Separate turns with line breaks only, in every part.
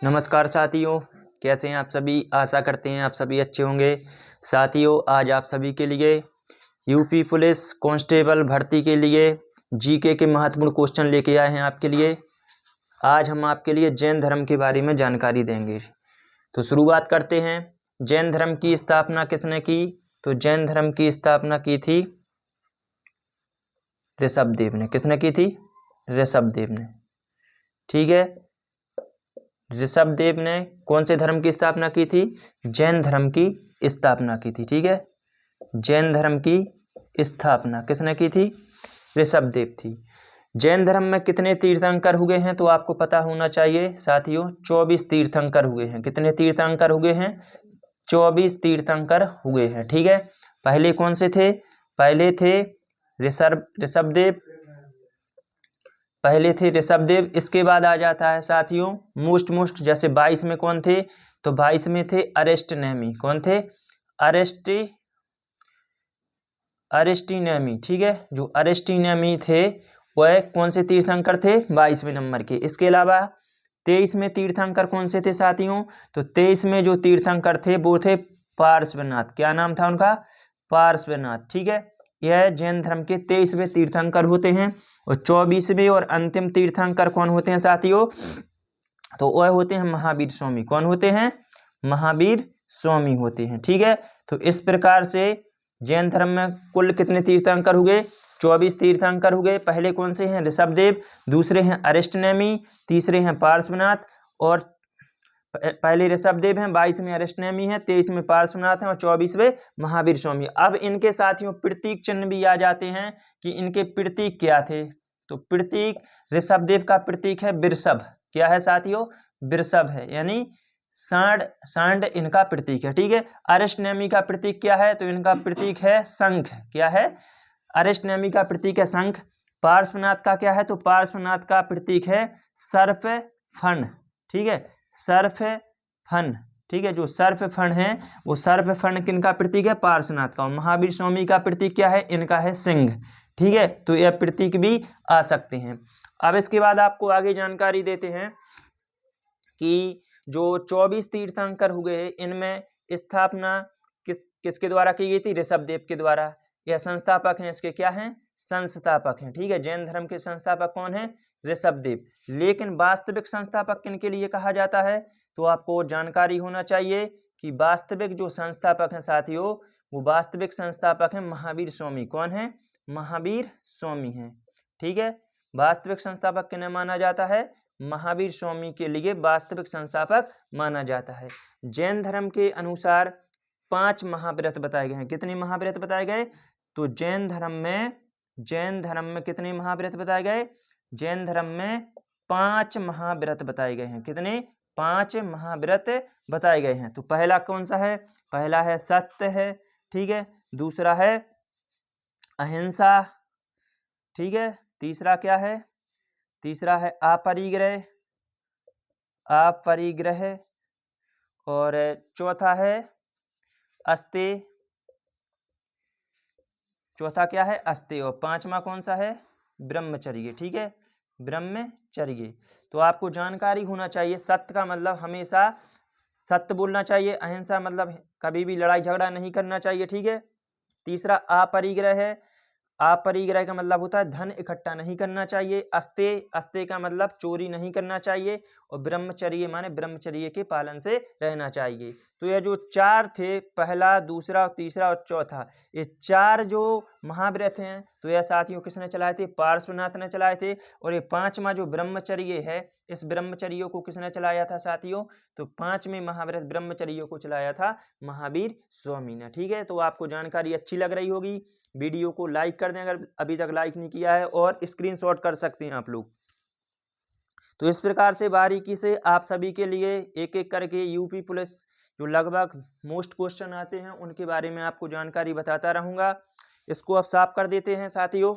नमस्कार साथियों, कैसे हैं आप सभी। आशा करते हैं आप सभी अच्छे होंगे। साथियों, आज आप सभी के लिए यूपी पुलिस कांस्टेबल भर्ती के लिए जीके के महत्वपूर्ण क्वेश्चन लेके आए हैं आपके लिए। आज हम आपके लिए जैन धर्म के बारे में जानकारी देंगे। तो शुरुआत करते हैं। जैन धर्म की स्थापना किसने की? तो जैन धर्म की स्थापना की थी ऋषभदेव ने। किसने की थी? ऋषभदेव ने। ठीक है, ऋषभदेव ने कौन से धर्म की स्थापना की थी? जैन धर्म की स्थापना की थी। ठीक है, जैन धर्म की स्थापना किसने की थी? ऋषभदेव थी। जैन धर्म में कितने तीर्थंकर हुए हैं तो आपको पता होना चाहिए साथियों। 24 तीर्थंकर हुए हैं। कितने तीर्थंकर हुए हैं? 24 तीर्थंकर हुए हैं। ठीक है, पहले कौन से थे? पहले थे ऋषभदेव। पहले थे ऋषभदेव। इसके बाद आ जाता है साथियों मोस्ट जैसे 22 में कौन थे? तो 22 में थे अरिस्टनेमी। कौन थे? अरिस्टिनेमी। ठीक है, जो अरिस्टिनेमी थे वह कौन से तीर्थंकर थे? 22वें नंबर के। इसके अलावा 23 में तीर्थंकर कौन से थे साथियों? तो 23 में जो तीर्थंकर थे वो थे पार्श्वनाथ। क्या नाम था उनका? पार्श्वनाथ। ठीक है, यह जैन धर्म के 23वें तीर्थंकर होते हैं। और 24वें और अंतिम तीर्थंकर कौन होते हैं साथियों? तो वह होते हैं महावीर स्वामी। कौन होते हैं? महावीर स्वामी होते हैं। ठीक है, तो इस प्रकार से जैन धर्म में कुल कितने तीर्थंकर हुए? 24 तीर्थंकर हुए। पहले कौन से हैं? ऋषभदेव, दूसरे हैं अरिस्टनेमी, तीसरे हैं पार्श्वनाथ। और पहले ऋषभदेव हैं, 22 में अरिस्टनेमी है, 23 में पार्श्वनाथ हैं और 24वें महावीर स्वामी। अब इनके साथियों प्रतीक चिन्ह भी आ जाते हैं कि इनके प्रतीक क्या थे। तो प्रतीक ऋषभदेव का प्रतीक है वृषभ। क्या है साथियों? वृषभ है, यानी सांड इनका प्रतीक है। ठीक है, अरिस्टनेमी का प्रतीक क्या है? तो इनका प्रतीक है शंख। क्या है? अरिस्टनेमी का प्रतीक है शंख। पार्श्वनाथ का क्या है? तो पार्श्वनाथ का प्रतीक है सर्प फण। ठीक है, सर्प फण। ठीक है, जो सर्प फण है वो सर्प फण किनका प्रतीक है? पार्श्वनाथ का। और महावीर स्वामी का प्रतीक क्या है? इनका है सिंह। ठीक है, तो यह प्रतीक भी आ सकते हैं। अब इसके बाद आपको आगे जानकारी देते हैं कि जो 24 तीर्थंकर हुए इनमें स्थापना किसके द्वारा की गई थी? ऋषभदेव के द्वारा। यह संस्थापक हैं, इसके क्या हैं? संस्थापक हैं। ठीक है, जैन धर्म के संस्थापक कौन है? ऋषभदेव। लेकिन वास्तविक संस्थापक किनके लिए कहा जाता है? तो आपको जानकारी होना चाहिए कि वास्तविक जो संस्थापक हैं साथियों, वो वास्तविक संस्थापक हैं महावीर स्वामी। कौन है? महावीर स्वामी हैं। ठीक है, वास्तविक संस्थापक किन्हें माना जाता है? महावीर स्वामी के लिए वास्तविक संस्थापक माना जाता है। जैन धर्म के अनुसार 5 महाव्रत बताए गए हैं। कितने महाव्रत बताए गए? तो जैन धर्म में कितने महाव्रत बताए गए? जैन धर्म में 5 महाव्रत बताए गए हैं। कितने? 5 महाव्रत बताए गए हैं। तो पहला कौन सा है? पहला है सत्य है। ठीक है, दूसरा है अहिंसा। ठीक है, तीसरा क्या है? तीसरा है अपरिग्रह। और चौथा है अस्तेय। चौथा क्या है? अस्तेय। और 5वां कौन सा है? ब्रह्मचर्य। ठीक है, ब्रह्मचर्य। तो आपको जानकारी होना चाहिए, सत्य का मतलब हमेशा सत्य बोलना चाहिए। अहिंसा मतलब कभी भी लड़ाई झगड़ा नहीं करना चाहिए। ठीक है, तीसरा अपरिग्रह है। अपरिग्रह का मतलब होता है धन इकट्ठा नहीं करना चाहिए। अस्तेय का मतलब चोरी नहीं करना चाहिए। और ब्रह्मचर्य माने ब्रह्मचर्य के पालन से रहना चाहिए। तो ये जो 4 थे, पहला, दूसरा, तीसरा और चौथा, ये 4 जो महाव्रत हैं तो यह साथियों किसने चलाए थे? पार्श्वनाथ ने चलाए थे। और ये 5वां जो ब्रह्मचर्य है, इस ब्रह्मचर्य को किसने चलाया था साथियों? तो 5वें महाव्रत ब्रह्मचर्य को चलाया था महावीर स्वामी ने। ठीक है, तो आपको जानकारी अच्छी लग रही होगी। वीडियो को लाइक कर दें अगर अभी तक लाइक नहीं किया है, और स्क्रीनशॉट कर सकते हैं आप लोग। तो इस प्रकार से बारीकी से आप सभी के लिए एक एक करके यूपी पुलिस जो लगभग मोस्ट क्वेश्चन आते हैं उनके बारे में आपको जानकारी बताता रहूंगा। इसको अब साफ कर देते हैं साथियों।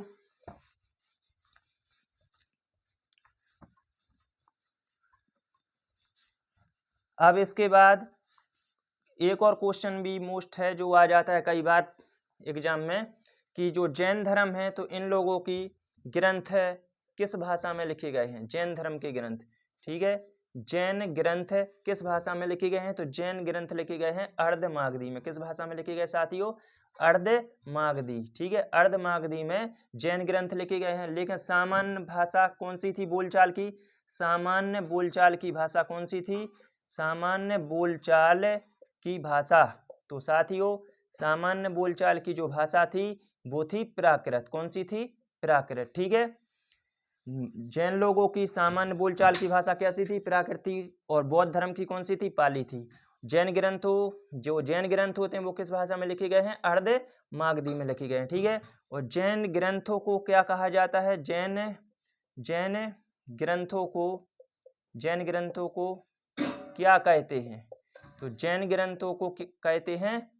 अब इसके बाद एक और क्वेश्चन भी मोस्ट है जो आ जाता है कई बार एग्जाम में, कि जो जैन धर्म है तो इन लोगों की ग्रंथ किस भाषा में लिखे गए हैं? जैन धर्म के ग्रंथ। ठीक है, जैन ग्रंथ किस भाषा में लिखे गए हैं? तो जैन ग्रंथ लिखे गए हैं अर्धमागधी में। किस भाषा में लिखे गए साथियों? अर्धमागधी। ठीक है, अर्धमागधी में जैन ग्रंथ लिखे गए हैं। लेकिन सामान्य भाषा कौन सी थी बोलचाल की? सामान्य बोलचाल की भाषा कौन सी थी? सामान्य बोलचाल की भाषा। तो साथियों सामान्य बोलचाल की जो भाषा थी वो थी प्राकृत। कौन सी थी? प्राकृत। ठीक है, जैन लोगों की सामान्य बोलचाल की भाषा कैसी थी? प्राकृत। और बौद्ध धर्म की कौन सी थी? पाली थी। जैन ग्रंथ होते हैं वो किस भाषा में लिखे गए हैं? अर्धमागधी में लिखे गए हैं। ठीक है, और जैन ग्रंथों को क्या कहा जाता है? जैन ग्रंथों को क्या कहते हैं? तो जैन ग्रंथों को कहते हैं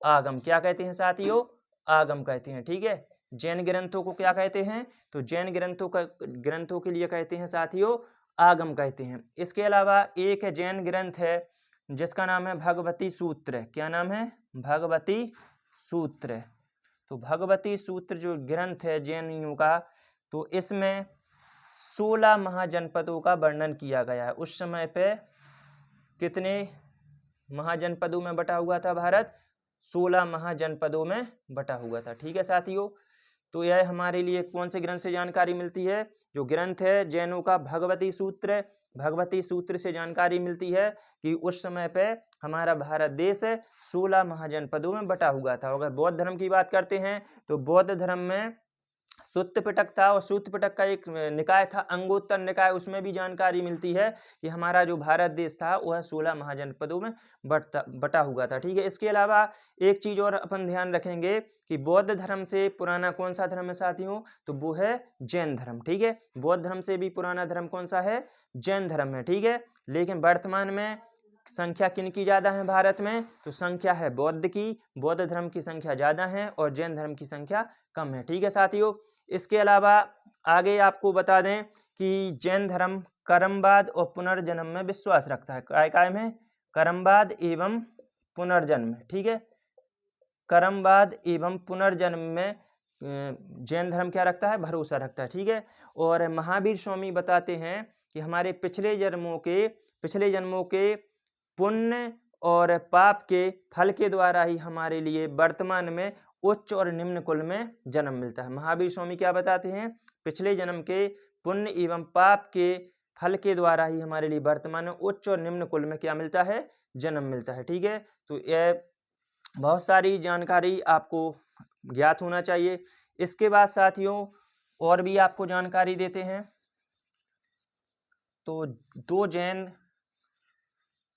आगम। क्या कहते हैं साथियों? आगम कहते हैं। ठीक है, जैन ग्रंथों को क्या कहते हैं? तो जैन ग्रंथों के लिए कहते हैं साथियों आगम कहते हैं। इसके अलावा एक जैन ग्रंथ है जिसका नाम है भगवती सूत्र। क्या नाम है? भगवती सूत्र। तो भगवती सूत्र जो ग्रंथ है जैनियों का, तो इसमें 16 महाजनपदों का वर्णन किया गया है। उस समय पे कितने महाजनपदों में बटा हुआ था भारत? 16 महाजनपदों में बटा हुआ था। ठीक है साथियों, तो यह हमारे लिए कौन से ग्रंथ से जानकारी मिलती है? जो ग्रंथ है जैनों का भगवती सूत्र। भगवती सूत्र से जानकारी मिलती है कि उस समय पे हमारा भारत देश 16 महाजनपदों में बटा हुआ था। अगर बौद्ध धर्म की बात करते हैं तो बौद्ध धर्म में सूत्र पिटक था, और सूत्र पिटक का एक निकाय था अंगोत्तर निकाय। उसमें भी जानकारी मिलती है कि हमारा जो भारत देश था वह 16 महाजनपदों में बटा हुआ था। ठीक है, इसके अलावा एक चीज और अपन ध्यान रखेंगे कि बौद्ध धर्म से पुराना कौन सा धर्म है साथियों? तो वो है जैन धर्म। ठीक है, बौद्ध धर्म से भी पुराना धर्म कौन सा है? जैन धर्म है। ठीक है, लेकिन वर्तमान में संख्या किन की ज्यादा है भारत में? तो संख्या है बौद्ध की। बौद्ध धर्म की संख्या ज्यादा है और जैन धर्म की संख्या कम है। ठीक है साथियों, इसके अलावा आगे आपको बता दें कि जैन धर्म कर्मवाद और पुनर्जन्म में विश्वास रखता है। काय में? कर्मवाद एवं पुनर्जन्म। ठीक है, कर्मवाद एवं पुनर्जन्म में जैन धर्म क्या रखता है? भरोसा रखता है। ठीक है, और महावीर स्वामी बताते हैं कि हमारे पिछले जन्मों के पुण्य और पाप के फल के द्वारा ही हमारे लिए वर्तमान में उच्च और निम्न कुल में जन्म मिलता है। महावीर स्वामी क्या बताते हैं? पिछले जन्म के पुण्य एवं पाप के फल के द्वारा ही हमारे लिए वर्तमान में उच्च और निम्न कुल में क्या मिलता है? जन्म मिलता है। ठीक है, तो यह बहुत सारी जानकारी आपको ज्ञात होना चाहिए। इसके बाद साथियों और भी आपको जानकारी देते हैं। तो 2 जैन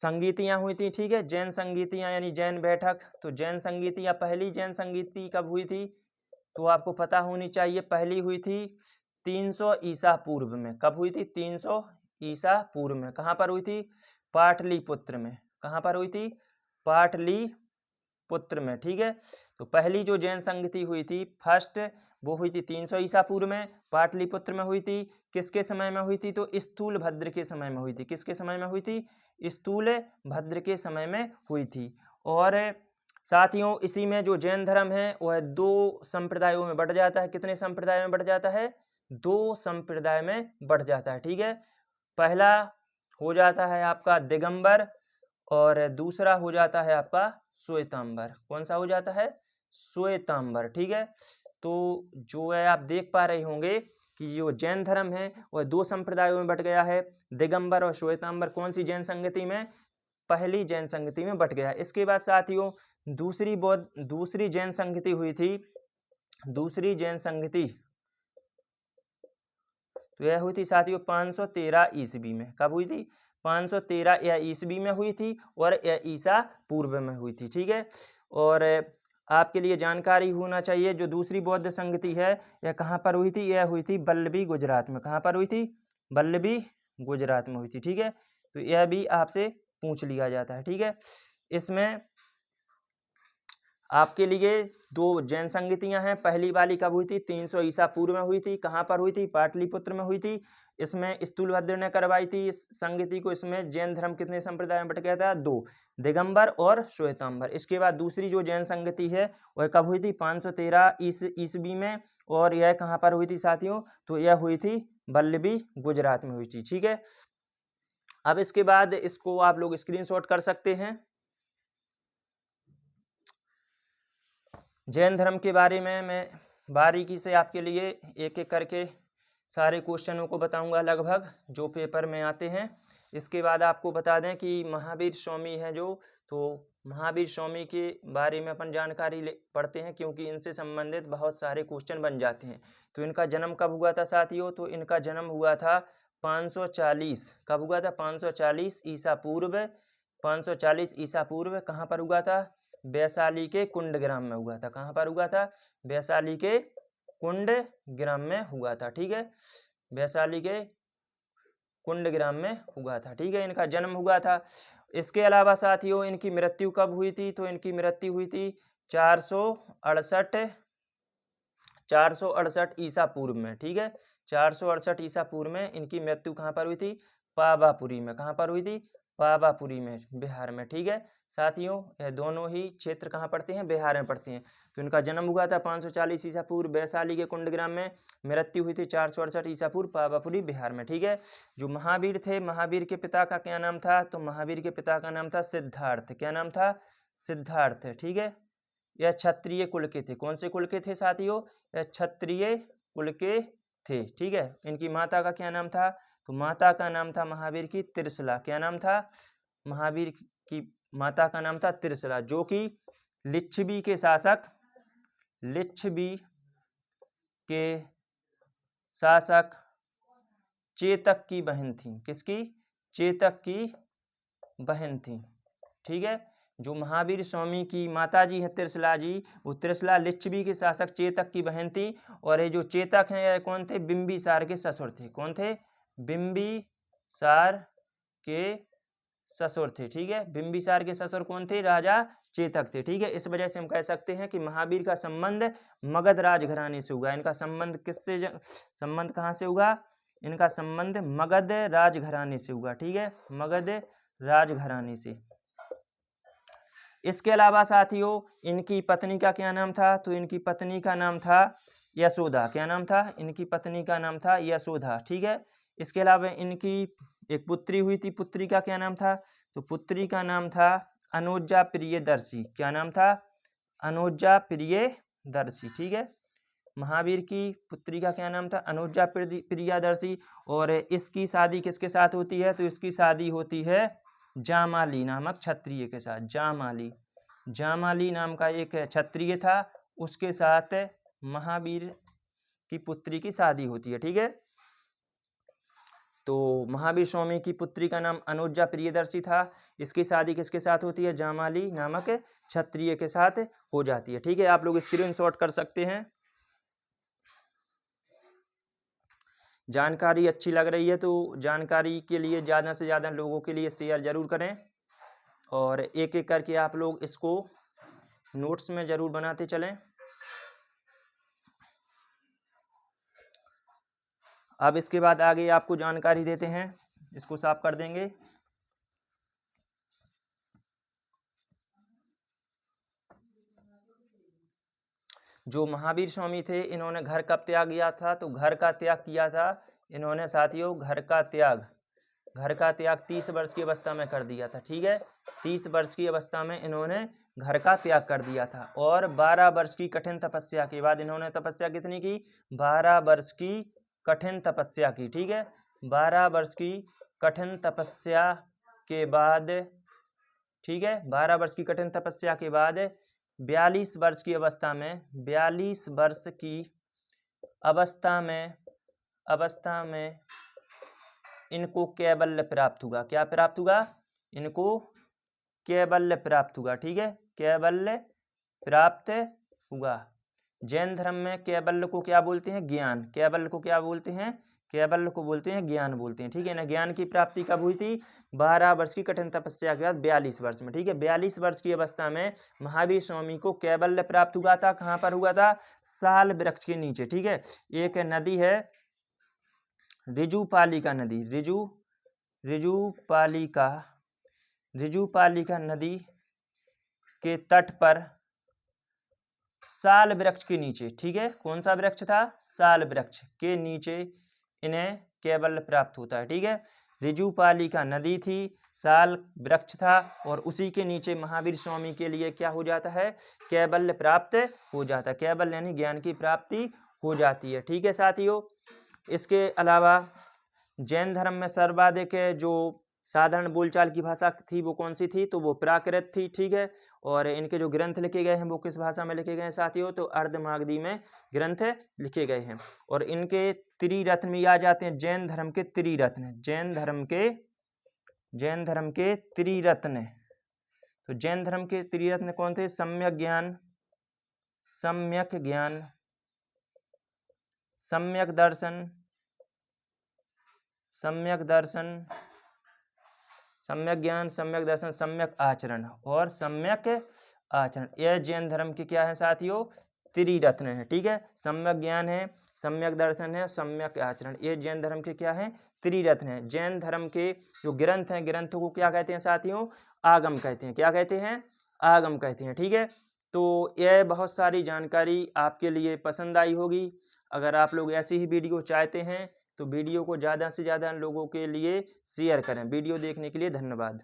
संगीतियां हुई थी। ठीक है, जैन संगीतियां यानी जैन बैठक। तो जैन संगीतियां, पहली जैन संगीति कब हुई थी? तो आपको पता होनी चाहिए। पहली हुई थी 300 ईसा पूर्व में। कब हुई थी? 300 ईसा पूर्व में। कहाँ पर हुई थी? पाटलिपुत्र में। कहाँ पर हुई थी? पाटलिपुत्र में। ठीक है, तो पहली जो जैन संगीति हुई थी फर्स्ट, वो हुई थी 300 ईसा पूर्व में, पाटलिपुत्र में हुई थी। किसके समय में हुई थी? तो स्थूल भद्र के समय में हुई थी। किसके समय में हुई थी? स्थूल भद्र के समय में हुई थी। और साथियों इसी में जो जैन धर्म है वह 2 संप्रदायों में बढ़ जाता है। कितने संप्रदाय में बढ़ जाता है? 2 संप्रदाय में बढ़ जाता है। ठीक है, पहला हो जाता है आपका दिगंबर और दूसरा हो जाता है आपका श्वेतांबर। कौन सा हो जाता है? श्वेतांबर। ठीक है, तो जो है आप देख पा रहे होंगे कि जो जैन धर्म है वह 2 संप्रदायों में बट गया है। दिगंबर और श्वेतांबर कौन सी जैन संगति में? पहली जैन संगति में बट गया। इसके बाद साथियों दूसरी जैन संगति हुई थी। दूसरी जैन संगति तो यह हुई थी साथियों 513 ईस्वी में। कब हुई थी? 513 या ईस्वी में हुई थी और यह ईसा पूर्व में हुई थी। ठीक है, और आपके लिए जानकारी होना चाहिए जो दूसरी बौद्ध संगति है यह कहाँ पर हुई थी? यह हुई थी वल्लभी गुजरात में। कहाँ पर हुई थी? वल्लभी गुजरात में हुई थी। ठीक है, तो यह भी आपसे पूछ लिया जाता है। ठीक है, इसमें आपके लिए 2 जैन संगतियां हैं। पहली वाली कब हुई थी? 300 ईसा पूर्व में हुई थी। कहाँ पर हुई थी? पाटलिपुत्र में हुई थी। इसमें स्थूलभद्र ने करवाई थी इस संगति को। इसमें जैन धर्म कितने संप्रदाय में बट गया था? 2, दिगंबर और श्वेतांबर। इसके बाद दूसरी जो जैन संगति है वह कब हुई थी? 513 ईस्वी में। और यह कहाँ पर हुई थी साथियों? तो यह हुई थी वल्लभी गुजरात में हुई थी। ठीक है, अब इसके बाद इसको आप लोग स्क्रीनशॉट कर सकते हैं। जैन धर्म के बारे में मैं बारीकी से आपके लिए एक एक करके सारे क्वेश्चनों को बताऊंगा लगभग, जो पेपर में आते हैं। इसके बाद आपको बता दें कि महावीर स्वामी है जो, तो महावीर स्वामी के बारे में अपन जानकारी पढ़ते हैं, क्योंकि इनसे संबंधित बहुत सारे क्वेश्चन बन जाते हैं। तो इनका जन्म कब हुआ था साथियों? तो इनका जन्म हुआ था 540, कब हुआ था? 540 ईसा पूर्व। 540 ईसा पूर्व कहाँ पर हुआ था? वैशाली के कुंडग्राम में हुआ था। कहाँ पर हुआ था? वैशाली के कुंडग्राम में हुआ था। ठीक है, वैशाली के कुंडग्राम में हुआ था। ठीक है, इनका जन्म हुआ था। इसके अलावा साथियों इनकी मृत्यु कब हुई थी? तो इनकी मृत्यु हुई थी 468 ईसा पूर्व में। ठीक है, 468 ईसा पूर्व में इनकी मृत्यु कहाँ पर हुई थी? पावापुरी में। कहाँ पर हुई थी? पावापुरी में, बिहार में। ठीक है साथियों, यह दोनों ही क्षेत्र कहाँ पड़ते हैं? बिहार में पड़ते हैं। तो इनका जन्म हुआ था 540 ईसा पूर्व वैशाली के कुंडग्राम में, मृत्यु हुई थी 468 ईसा पूर्व पावापुरी बिहार में। ठीक है, जो महावीर थे, महावीर के पिता का क्या नाम था? तो महावीर के पिता का नाम था सिद्धार्थ। क्या नाम था? सिद्धार्थ। ठीक है, यह क्षत्रिय कुल के थे। कौन से कुल के थे साथियों? यह क्षत्रिय कुल के थे। ठीक है, इनकी माता का क्या नाम था? तो माता का नाम था महावीर की त्रिशला। क्या नाम था? महावीर की माता का नाम था त्रिशला, जो कि लिच्छवी के शासक चेतक की बहन थी। किसकी? चेतक की बहन थी। ठीक है, जो महावीर स्वामी की माता जी है त्रिशला जी, वो त्रिशला लिच्छवी के शासक चेतक की बहन थी। और ये जो चेतक हैं यह कौन थे? बिंबिसार के ससुर थे। कौन थे? बिंबिसार के ससुर थे। ठीक है, बिंबिसार के ससुर कौन थे? राजा चेतक थे। ठीक है, इस वजह से हम कह सकते हैं कि महावीर का संबंध मगध राजघराने से हुआ। इनका संबंध किससे संबंध कहाँ से हुआ? इनका संबंध मगध राजघराने से हुआ। ठीक है, मगध राजघराने से। इसके अलावा साथियों इनकी पत्नी का क्या नाम था? तो इनकी पत्नी का नाम था यशोदा। क्या नाम था? इनकी पत्नी का नाम था यशोदा। ठीक है, इसके अलावा इनकी एक पुत्री हुई थी। पुत्री का क्या नाम था? तो पुत्री का नाम था अनुजा प्रियदर्शी। क्या नाम था? अनुजा प्रियदर्शी। ठीक है, महावीर की पुत्री का क्या नाम था? अनुजा प्रियदर्शी। और इसकी शादी किसके साथ होती है? तो इसकी शादी होती है जामाली नामक क्षत्रिय के साथ। जामाली नाम का एक क्षत्रिय था, उसके साथ महावीर की पुत्री की शादी होती है। ठीक है, तो महावीर स्वामी की पुत्री का नाम अनुजा प्रियदर्शी था। इसकी शादी किसके साथ होती है? जामाली नामक क्षत्रिय के साथ हो जाती है। ठीक है, आप लोग स्क्रीनशॉट कर सकते हैं। जानकारी अच्छी लग रही है तो जानकारी के लिए ज़्यादा से ज़्यादा लोगों के लिए शेयर ज़रूर करें, और एक एक करके आप लोग इसको नोट्स में ज़रूर बनाते चलें। अब इसके बाद आगे आपको जानकारी देते हैं, इसको साफ कर देंगे। जो महावीर स्वामी थे इन्होंने घर कब त्याग किया था? तो घर का त्याग किया था इन्होंने साथियों, घर का त्याग 30 वर्ष की अवस्था में कर दिया था। ठीक है, 30 वर्ष की अवस्था में इन्होंने घर का त्याग कर दिया था। और 12 वर्ष की कठिन तपस्या के बाद इन्होंने तपस्या कितनी की? 12 वर्ष की कठिन तपस्या की। ठीक है, 12 वर्ष की कठिन तपस्या के बाद, ठीक है, 12 वर्ष की कठिन तपस्या के बाद 42 वर्ष की अवस्था में, 42 वर्ष की अवस्था में इनको कैवल्य प्राप्त हुआ। क्या प्राप्त हुआ? इनको कैवल्य प्राप्त हुआ। ठीक है, कैवल्य प्राप्त हुआ। जैन धर्म में कैवल्य को क्या बोलते हैं? ज्ञान। कैवल्य को क्या बोलते हैं? कैवल्य को बोलते हैं ज्ञान बोलते हैं। ठीक है ना, ज्ञान की प्राप्ति कब हुई थी? 12 वर्ष की कठिन तपस्या के बाद 42 वर्ष में। ठीक है, 42 वर्ष की अवस्था में महावीर स्वामी को कैवल्य प्राप्त हुआ था। कहाँ पर हुआ था? साल वृक्ष के नीचे। ठीक है, एक नदी है ऋजुपालिका नदी, ऋजुपालिका नदी के तट पर साल वृक्ष के नीचे। ठीक है, कौन सा वृक्ष था? साल वृक्ष के नीचे इन्हें कैवल्य प्राप्त होता है। ठीक है, ऋजुपालिका नदी थी, साल वृक्ष था और उसी के नीचे महावीर स्वामी के लिए क्या हो जाता है, कैवल्य प्राप्त हो जाता है। कैवल्य यानी ज्ञान की प्राप्ति हो जाती है। ठीक है साथियों, इसके अलावा जैन धर्म में सर्वाधिक जो साधारण बोलचाल की भाषा थी वो कौन सी थी, तो वो प्राकृत थी। ठीक है, और इनके जो ग्रंथ लिखे गए हैं वो किस भाषा में लिखे गए हैं साथियों, तो अर्धमागधी में ग्रंथ लिखे गए हैं। और इनके त्रिरत्न में आ जाते हैं जैन धर्म के त्रिरत्न, जैन धर्म के त्रिरत्न। तो जैन धर्म के त्रिरत्न कौन थे, सम्यक ज्ञान, सम्यक दर्शन, सम्यक ज्ञान, सम्यक दर्शन, सम्यक आचरण और सम्यक आचरण। यह जैन धर्म के क्या है साथियों, त्रिरत्न है। ठीक है, सम्यक ज्ञान है, सम्यक दर्शन है, सम्यक आचरण, ये जैन धर्म के क्या है, त्रिरत्न है। जैन धर्म के जो ग्रंथ हैं, ग्रंथों को क्या कहते हैं साथियों, आगम कहते हैं। क्या कहते हैं, आगम कहते हैं। ठीक है, तो यह बहुत सारी जानकारी आपके लिए पसंद आई होगी। अगर आप लोग ऐसी ही वीडियो चाहते हैं तो वीडियो को ज़्यादा से ज़्यादा लोगों के लिए शेयर करें। वीडियो देखने के लिए धन्यवाद।